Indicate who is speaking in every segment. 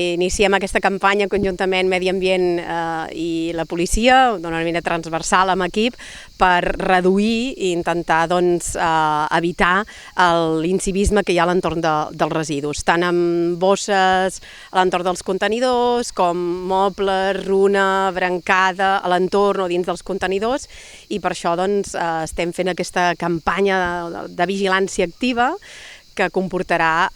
Speaker 1: Iniciem aquesta campanya conjuntament Medi Ambient i la policia, d'una manera transversal amb equip, per reduir i intentar evitar l'incivisme que hi ha a l'entorn dels residus, tant amb bosses a l'entorn dels contenidors, com mobles, runa, brancada, a l'entorn o dins dels contenidors, i per això estem fent aquesta campanya de vigilància activa que comportarà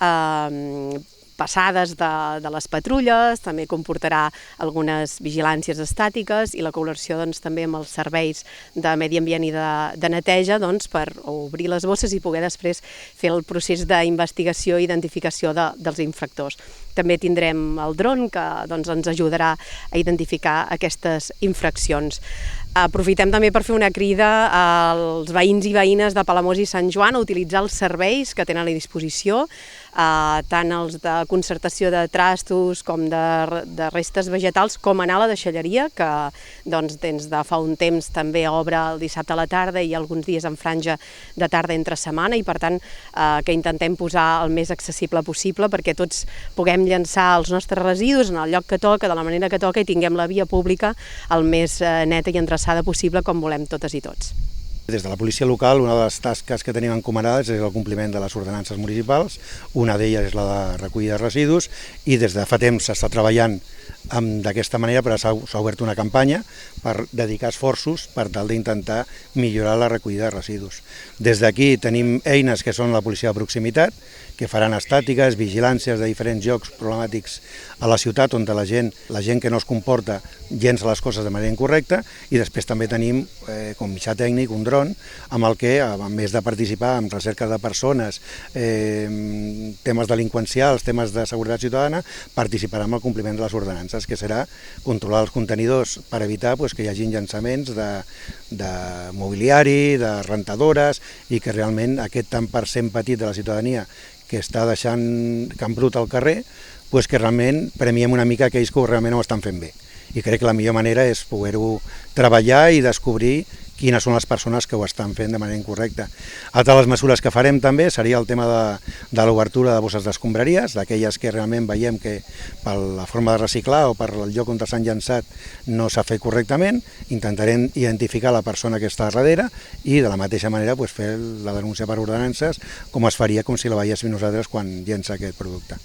Speaker 1: passades de les patrulles, també comportarà algunes vigilàncies estàtiques i la col·laboració també amb els serveis de medi ambient i de neteja per obrir les bosses i poder després fer el procés d'investigació i identificació dels infractors. També tindrem el dron que ens ajudarà a identificar aquestes infraccions. Aprofitem també per fer una crida als veïns i veïnes de Palamós i Sant Joan a utilitzar els serveis que tenen a disposició, tant els de concertació de trastos com de restes vegetals, com anar a la deixalleria, que des de fa un temps també obre el dissabte a la tarda i alguns dies en franja de tarda entre setmana, i per tant que intentem posar el més accessible possible perquè tots puguem llançar els nostres residus en el lloc que toca, de la manera que toca, i tinguem la via pública el més neta i endreçada possible com volem totes i tots.
Speaker 2: Des de la policia local, una de les tasques que tenim encomanades és el compliment de les ordenances municipals, una d'elles és la de recollida de residus, i des de fa temps s'està treballant d'aquesta manera, però s'ha obert una campanya per dedicar esforços per tal d'intentar millorar la recollida de residus. Des d'aquí tenim eines que són la policia de proximitat, que faran estàtiques, vigilàncies de diferents llocs problemàtics a la ciutat on la gent que no es comporta llença les coses de manera incorrecta, i després també tenim com mitjà tècnic un dron amb el que, a més de participar en recerca de persones, temes delinqüencials, temes de seguretat ciutadana, participarà en el compliment de les ordenances, que serà controlar els contenidors per evitar que hi hagin llançaments de mobiliari, de rentadores, i que realment aquest tant per cent petit de la ciutadania que està deixant camp brut al carrer, que realment premiem una mica aquells que realment ho estan fent bé. I crec que la millor manera és poder-ho treballar i descobrir quines són les persones que ho estan fent de manera incorrecta. Altra de les mesures que farem també seria el tema de l'obertura de bosses d'escombraries, d'aquelles que realment veiem que per la forma de reciclar o per el lloc on s'han llançat no s'ha fet correctament. Intentarem identificar la persona que està darrere i de la mateixa manera fer la denúncia per ordenances, com es faria com si la veiéssim nosaltres quan llença aquest producte.